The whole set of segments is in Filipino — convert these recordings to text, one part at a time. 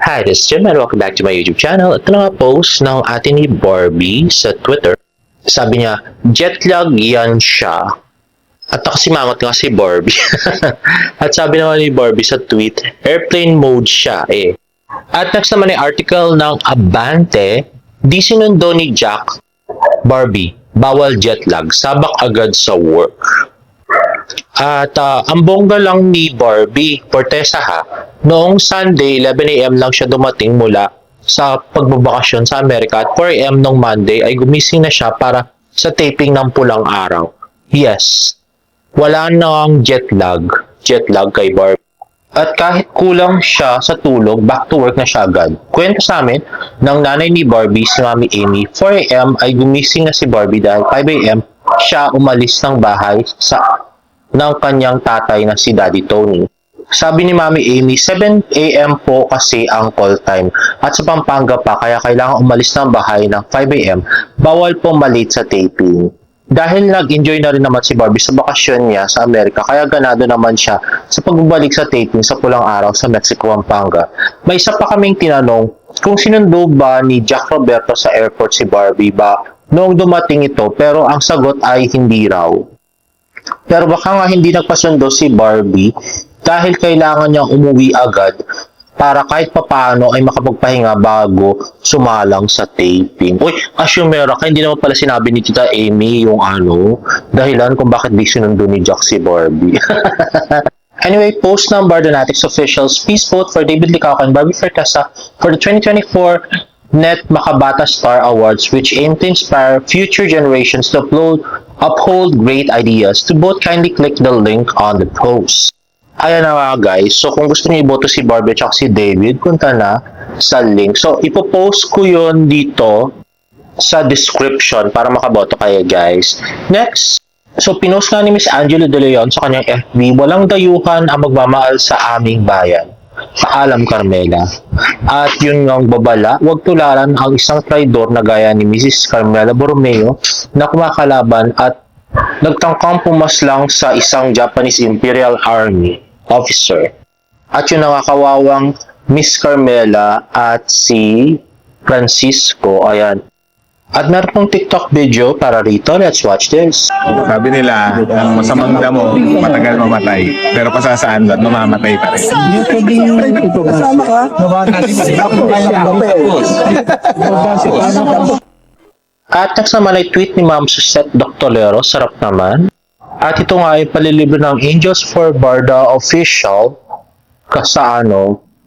Hi, this is Jim and welcome back to my YouTube channel. Ito na nga post ng atin ni Barbie sa Twitter. Sabi niya, jetlag yan siya. At nakasimangot nga si Barbie. At sabi naman ni Barbie sa tweet, airplane mode siya eh. At next naman ay article ng Abante, di sinundo ni Jack Barbie, bawal jetlag, sabak agad sa work. At ang bongga lang ni Barbie, Fortesa ha, noong Sunday, 11 AM lang siya dumating mula sa pagbabakasyon sa Amerika at 4 AM nung Monday ay gumising na siya para sa taping ng Pulang Araw. Yes, wala nang jet lag kay Barbie. At kahit kulang siya sa tulog, back to work na siya agad. Kwento sa amin ng nanay ni Barbie, si Mami Amy, 4 AM ay gumising na si Barbie dahil 5 AM siya umalis ng bahay ng kanyang tatay na si Daddy Tony. Sabi ni Mami Amy, 7 AM po kasi ang call time. At sa Pampanga pa, kaya kailangan umalis ng bahay ng 5 AM. Bawal po malate sa taping. Dahil nag-enjoy na rin naman si Barbie sa bakasyon niya sa Amerika, kaya ganado naman siya sa pagbabalik sa taping sa Pulang Araw sa Mexico, Pampanga. May isa pa kaming tinanong kung sinundo ba ni Jack Roberto sa airport si Barbie ba noong dumating ito, pero ang sagot ay hindi raw. Pero baka nga hindi nagpasundo si Barbie dahil kailangan niyang umuwi agad para kahit papaano ay makapagpahinga bago sumalang sa taping. Uy, asyumera ka, hindi naman pala sinabi ni Tita Amy yung dahilan kung bakit di sinundo ni Jack si Barbie. Anyway, post ng Bardonatics officials, please vote for David Licauca and Barbie Fortesa for the 2024 Net Makabata Star Awards, which aim to inspire future generations to uphold great ideas. To vote, kindly click the link on the post. Ayan na nga guys, so kung gusto niyo iboto si Barbie at si David, punta na sa link. So ipopost ko yon dito sa description para makaboto kayo guys. Next, so pinost nga ni Miss Angela De Leon sa kanyang FB, walang dayuhan ang magmamahal sa aming bayan. Paalam, Carmela. At yun ngang babala, huwag tularan ang isang traidor na gaya ni Mrs. Carmela Borromeo na kumakalaban at nagtangkang pumaslang sa isang Japanese Imperial Army officer. At yun ang kawawang Miss Carmela at si Francisco. Ayan. At meron pong TikTok video para rito. Let's watch this. Sabi nila, ang masamang damo, matagal mamatay. Pero pasasaan doon, mamamatay pa rin. At next naman ay tweet ni Ma'am Susette Doctolero. Sarap naman. At ito nga ay palilibre ng Angels for Barda official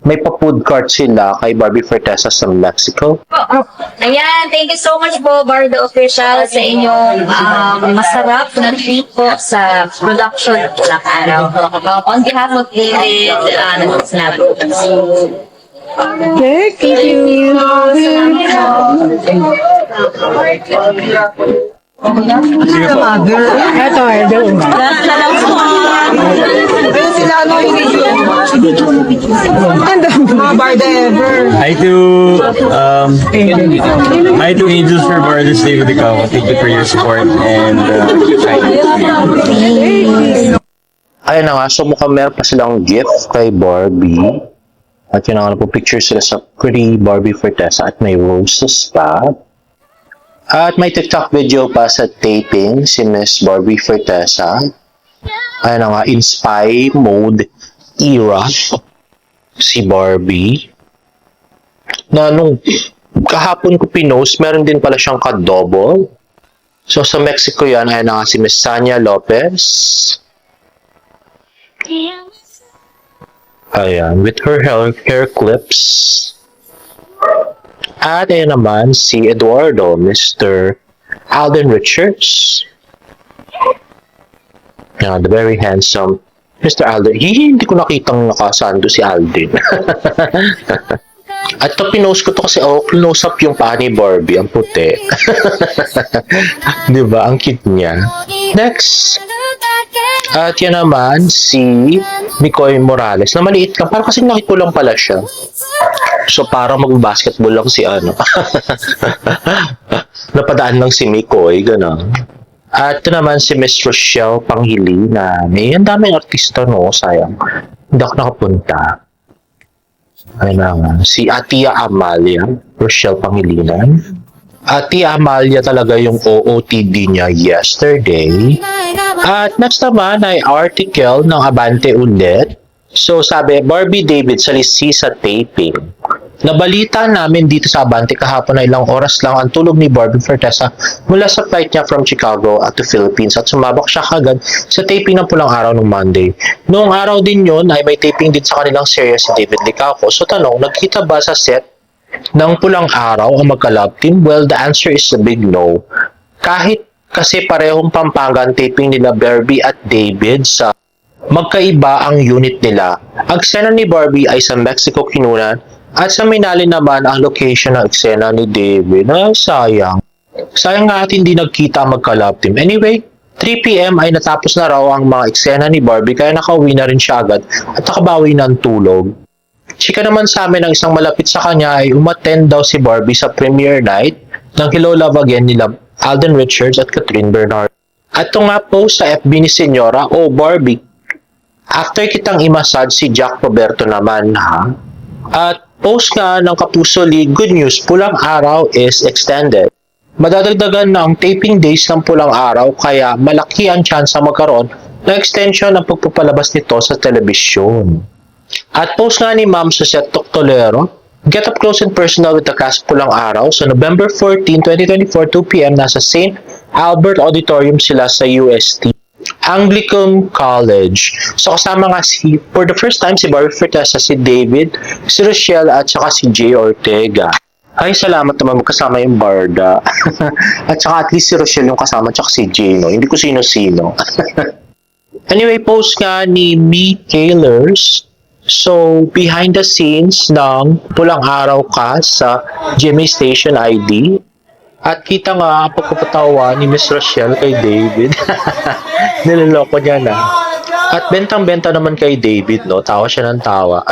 may pa-food cart sila kay Barbie Fortesa sa Mexico. Ayan, thank you so much po, Bardo Official, sa inyong masarap na treat po sa production ng araw. On behalf of David, Snap. Okay, thank you. Sige po. Ito, doon. Last na lang po. Ayun sila, mga barda ever. Hi to Angels for Borders, David Licauca. Thank you for your support and Ayun na nga, so mukhang meron pa silang gift kay Barbie. At yun na nga po, picture sila sa pretty Barbie Fortesa at may roses pa. At may TikTok video pa sa taping si Miss Barbie Fortesa. Ayun na nga, in spy mode era si Barbie. Na nung kahapon ko pinost, meron din pala siyang ka-double. So sa Mexico yan, ayun na nga si Miss Sanya Lopez. Ayan, with her hair clips. At ayun naman si Eduardo, Mr. Alden Richards. The very handsome Mr. Alden. Hindi ko nakitang nakasando si Alden. At ito pinost ko to kasi close up yung paa ni Barbie, ang puti. Diba? Ang cute niya. Next. At yan naman si Mikoy Morales na maliit lang. Parang kasi nakikulang pala siya. So parang mag-basketball lang si napadaan lang si Mikoy, gano'n. At ito naman si Miss Rochelle Panghili na may ang daming artista, no? Sayang. Hindi ako nakapunta. Ayun na nga. Si Atia Amalia, Rochelle Pangilinan. Atia Amalia talaga yung OOTD niya yesterday. At next naman ay article ng Abante ulit. So sabi, Barbie David salisi sa taping. Nabalita namin dito sa Abante kahapon na ilang oras lang ang tulog ni Barbie Fortesa mula sa flight niya from Chicago at to Philippines at sumabak siya kagad sa taping ng Pulang Araw ng Monday. Noong araw din yon ay may taping din sa kanilang serye si David Licauco. So tanong, nagkita ba sa set ng Pulang Araw ang magka-love team? Well, the answer is a big no. Kahit kasi parehong Pampanga ang taping nila Barbie at David sa magkaiba ang unit nila. Ang eksena ni Barbie ay sa Mexico kinunan at sa Minali naman ang location ng eksena ni David. Ay, sayang. Sayang nga at hindi nagkita ang magka-love team. Anyway, 3 p.m. ay natapos na raw ang mga eksena ni Barbie kaya nakauwi na rin siya agad at nakabawi ng tulog. Chika naman sa amin ng isang malapit sa kanya ay umattend daw si Barbie sa premiere night ng Hello Love Again nila Alden Richards at Catherine Bernard. At ito nga post sa FB ni Senyora, oh Barbie, after kitang imasad si Jack Roberto naman ha. At post nga ng Kapuso League, good news, Pulang Araw is extended. Madadagdagan na ang taping days ng Pulang Araw kaya malaki ang tsansa magkaroon ng extension ng pagpapalabas nito sa telebisyon. At post nga ni Ma'am Suzette Toctolero, get up close and personal with the cast Pulang Araw. So November 14, 2024, 2 p.m. nasa St. Albert Auditorium sila sa UST. Anglican College. So kasama nga for the first time si Barbie Fortesa, si David, si Rochelle at saka si Jay Ortega. Ay, salamat naman magkasama yung Barda. At saka at least si Rochelle yung kasama at saka si Jay, no? Hindi ko sino-sino. Anyway, post nga ni Me Taylors. So, behind the scenes ng Pulang Araw ka sa GMA Station ID. At kita nga pagpapatawa ni Miss Rochelle kay David. Niloloko niya na. At bentang-benta naman kay David, no? Tawa siya ng tawa.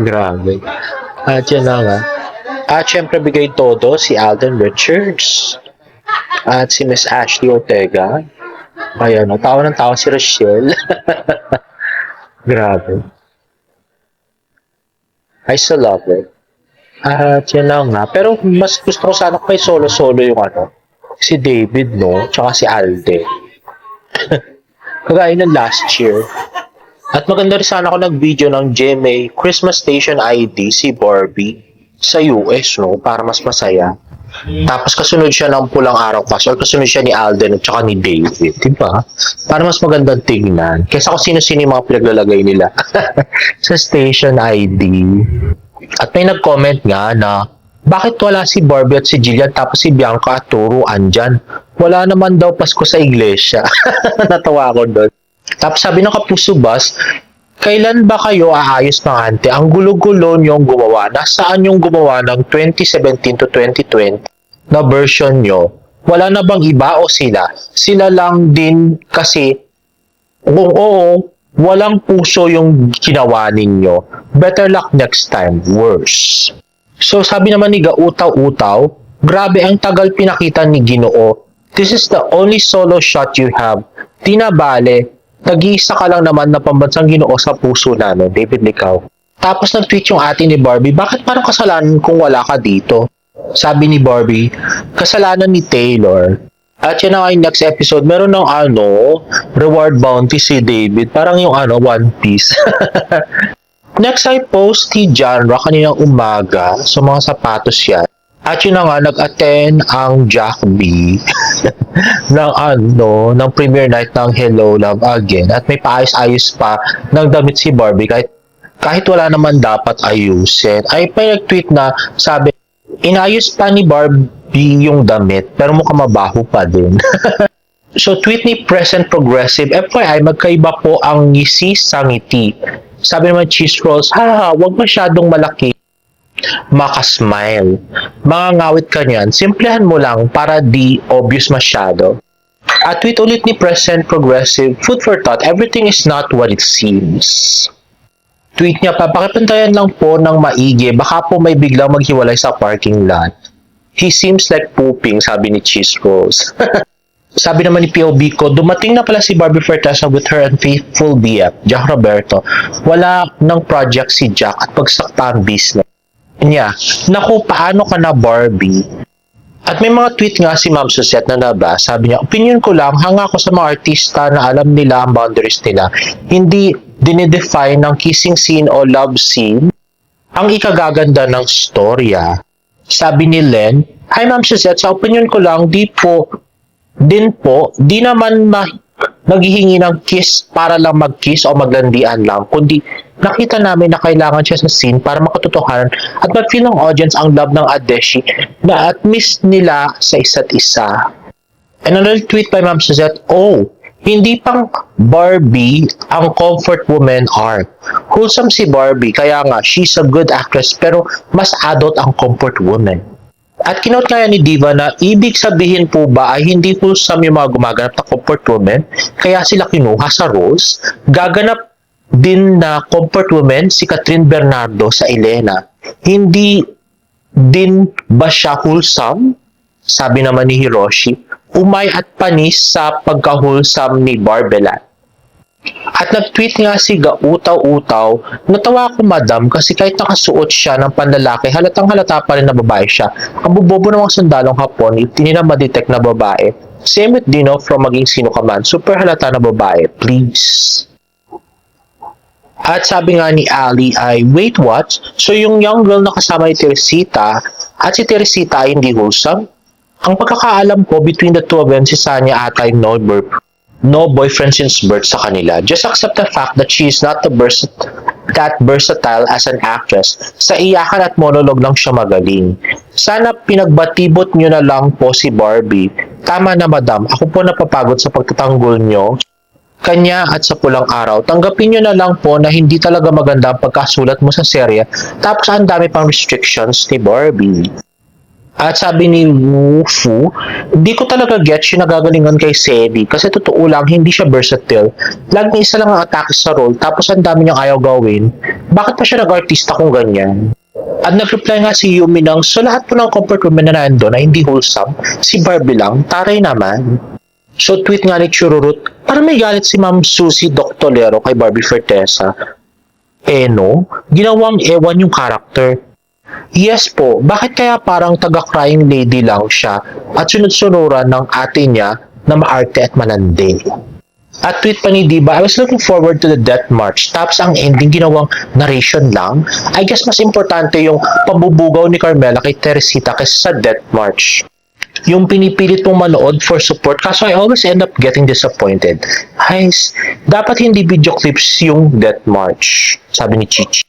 Grabe. At yan na nga. At syempre bigay todo si Alden Richards. At si Miss Ashley Ortega. Ayan, no? Tawa ng tawa si Rochelle. Grabe. I still love it. At yan lang nga. Pero mas gusto ko sana kung may solo-solo yung si David, no? Tsaka si Alde. Kagaya ng last year. At maganda rin sana ako nag-video ng GMA Christmas Station ID si Barbie sa US, no? Para mas masaya. Tapos kasunod siya ng Pulang Araw Pass or kasunod siya ni Alden at saka ni David, diba? Para mas magandang tignan. Kesa kung sino-sino yung mga pinaglalagay nila sa Station ID. At may nag-comment nga na bakit wala si Barbie at si Jillian tapos si Bianca at Turo andyan? Wala naman daw Pasko sa iglesia. Natawa ako doon. Tapos sabi ng Kapuso Bus, kailan ba kayo aayos mga ante? Ang gulo-gulo niyong gumawa. Nasaan yung gumawa ng 2017 to 2020 na version nyo? Wala na bang iba o sila? Sila lang din kasi kung oo, walang puso yung ginawa ninyo. Better luck next time. Worse. So sabi naman ni Gautaw-Utaw, grabe ang tagal pinakita ni Ginoo. This is the only solo shot you have. Di na bale, nag-iisa ka lang naman na pambansang Ginoo sa puso namin, David Licauco. Tapos nag-tweet yung ate ni Barbie, bakit parang kasalanan kung wala ka dito? Sabi ni Barbie, kasalanan ni Taylor. At yun ang next episode, meron ng reward bounty si David. Parang yung One Piece. Next ay post ni Genre kaninang umaga. So mga sapatos yan. At yun na nga, nag-attend ang Jack B ng premiere night ng Hello Love Again. At may paayos-ayos pa ng damit si Barbie kahit wala naman dapat ayusin. Ay pa nag-tweet na sabi, inayos pa ni Barbie yung damit pero mukhang mabaho pa din. So tweet ni Present Progressive, FYI magkaiba po ang ngisi sa ngiti. Sabi naman Cheese Rolls, wag masyadong malaki. Maka-smile. Mga ngawit ka niyan, simplehan mo lang para di obvious masyado. At tweet ulit ni Present Progressive, food for thought, everything is not what it seems. Tweet niya pa, pakipantayan lang po ng maigi, baka po may biglang maghiwalay sa parking lot. He seems like pooping, sabi ni Cheese Rolls. Sabi naman ni POB ko, dumating na pala si Barbie Fortesa with her unfaithful BF, Jack Roberto. Wala ng project si Jack at pagsakta ang business niya. Naku, paano ka na, Barbie? At may mga tweet nga si Ma'am Suzette na nabasa. Sabi niya, opinion ko lang, hanga ako sa mga artista na alam nila ang boundaries nila. Hindi dinidefine ng kissing scene o love scene ang ikagaganda ng storya. Sabi ni Len, hi Ma'am Suzette, sa opinion ko lang, di naman naghihingi ng kiss para lang mag-kiss o maglandian lang, kundi nakita namin na kailangan siya sa scene para makatotohanan at mag-feel ng audience ang love ng Adeshi na at miss nila sa isa't isa. Another tweet by Ma'am Suzette, oh, hindi pang Barbie ang comfort woman arc. Wholesome si Barbie, kaya nga, she's a good actress pero mas adult ang comfort woman. At kinote kaya ni Diva na ibig sabihin po ba ay hindi wholesome yung mga gumaganap na comfort woman, kaya sila kinuha sa roles. Gaganap din na comfort woman si Catherine Bernardo sa Elena. Hindi din ba siya wholesome? Sabi naman ni Hiroshi, umay at panis sa pagka-wholesome ni Barbelan. At nag-tweet nga si Gautaw-Utaw, natawa ako madam kasi kahit nakasuot siya ng panlalaki, halatang halata pa rin na babae siya. Ang bubobo ng mga sundalong Hapon, hindi nila ma-detect na babae. Same with Dino from maging sino ka man, super halata na babae, please. At sabi nga ni Ali ay, wait what? So yung young girl na kasama ni Teresita at si Teresita ay hindi wholesome? Ang pagkakaalam ko between the two of them, si Sanya ata ay no boyfriend since birth sa kanila. Just accept the fact that she is not that versatile as an actress. Sa iyakan at monolog lang siya magaling. Sana pinagbatibot nyo na lang po si Barbie. Tama na madam, ako po napapagod sa pagtatanggol nyo kanya at sa pulang araw. Tanggapin nyo na lang po na hindi talaga maganda ang pagkasulat mo sa serye tapos ang dami pang restrictions ni Barbie. At sabi ni Wu Fu, di ko talaga get yung nagagalingan kay Sedi kasi totoo lang hindi siya versatile. Laging isa lang ang atake sa role tapos ang dami niyang ayaw gawin. Bakit pa siya nag-artista kung ganyan? At nag-reply nga si Yumi ng, so lahat po ng comfort women na nandun na hindi wholesome, si Barbie lang, taray naman. So tweet nga ni Chururut, parang may galit si Ma'am Susie Doctolero kay Barbie Fortesa. No, ginawang ewan yung character. Yes po, bakit kaya parang taga-crying lady lang siya at sunod-sunuran ng ate niya na maarte at manandi? At tweet pa ni Diba, I was looking forward to the death march tapos ang ending ginawang narration lang. I guess mas importante yung pabubugaw ni Carmela kay Teresita kaysa sa death march. Yung pinipilit mong manood for support kaso I always end up getting disappointed. Guys, dapat hindi video clips yung death march, sabi ni Chichi.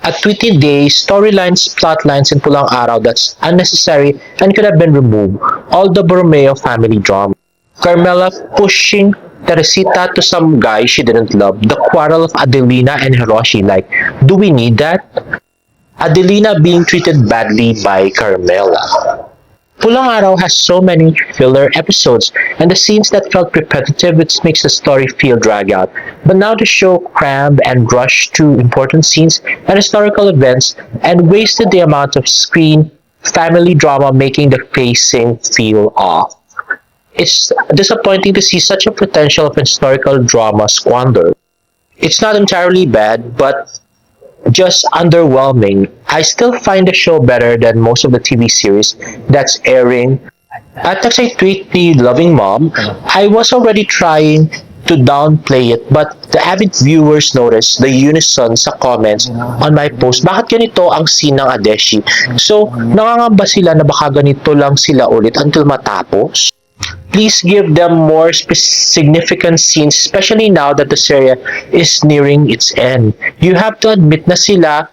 At tweeted day, storylines, plotlines, and pulang araw that's unnecessary and could have been removed. All the Borromeo family drama. Carmela pushing Teresita to some guy she didn't love. The quarrel of Adelina and Hiroshi. Like, do we need that? Adelina being treated badly by Carmela. Pulang Araw has so many filler episodes and the scenes that felt repetitive, which makes the story feel dragged out. But now the show crammed and rushed to important scenes and historical events and wasted the amount of screen family drama, making the pacing feel off. It's disappointing to see such a potential of historical drama squandered. It's not entirely bad, but just underwhelming. I still find the show better than most of the TV series that's airing. At next I tweet the loving mom, I was already trying to downplay it but the avid viewers noticed the unison sa comments on my post. Bakit ganito ang scene ng Adeshi? So, nangangamba sila na baka ganito lang sila ulit until matapos? Please give them more significant scenes, especially now that the series is nearing its end. You have to admit na sila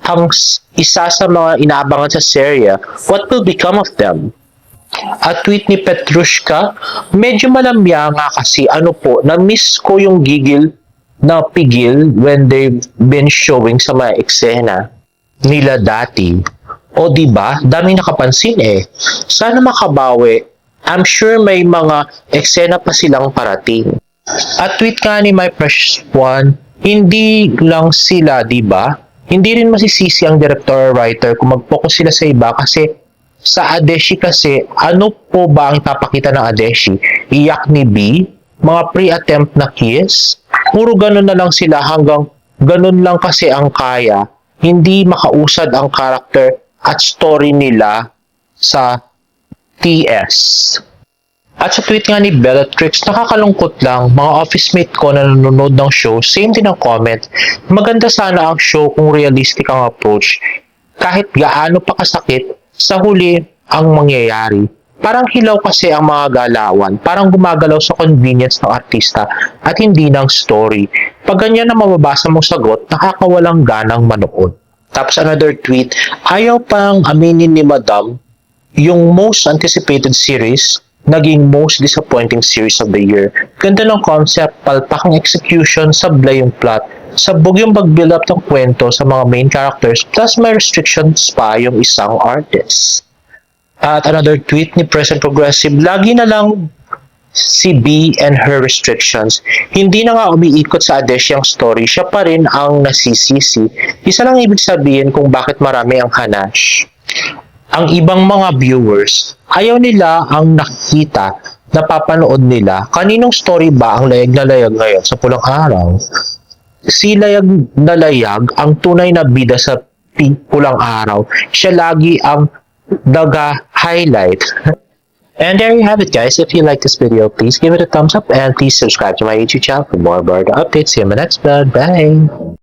ang isa sa mga inaabangan sa serye. What will become of them? At tweet ni Petrushka, medyo malamya nga kasi na-miss ko yung gigil na pigil when they've been showing sa mga eksena nila dati. O diba, daming nakapansin Sana makabawi. I'm sure may mga eksena pa silang parating. At tweet nga ni My Precious One, hindi lang sila, diba? Hindi rin masisisi ang director or writer kung mag-focus sila sa iba kasi Sa Adeshi kasi, ano po ba ang ipapakita ng Adeshi? Iyak ni B? Mga pre-attempt na kiss? Puro ganun na lang sila hanggang ganun lang kasi ang kaya. Hindi makausad ang karakter at story nila sa TS. At sa tweet nga ni Bellatrix, nakakalungkot lang, mga office mate ko na nanonood ng show, same din ang comment. Maganda sana ang show kung realistic ang approach. Kahit gaano pa kasakit, sa huli ang mangyayari. Parang hilaw kasi ang mga galawan, parang gumagalaw sa convenience ng artista at hindi ng story. Pag ganyan na mababasa mong sagot, nakakawalang ganang manood. Tapos another tweet, ayaw pang aminin ni Madam, yung most anticipated series, naging most disappointing series of the year. Ganda ng concept, palpak ang execution, sablay yung plot, sabog yung pag-build up ng kwento sa mga main characters, plus may restrictions pa yung isang artist. At another tweet ni Present Progressive, lagi na lang si B and her restrictions. Hindi na nga umiikot sa Adeshi ang story, siya pa rin ang nasisisi. Isa lang ibig sabihin kung bakit marami ang hanash. Ang ibang mga viewers, ayaw nila ang nakikita na papanood nila. Kaninong story ba ang layag na layag ngayon sa Pulang Araw? Si layag na layag ang tunay na bida sa Pulang Araw. Siya lagi ang daga-highlight. And there you have it, guys. If you like this video, please give it a thumbs up and please subscribe to my YouTube channel for more Barda updates. See you in my next vlog. Bye!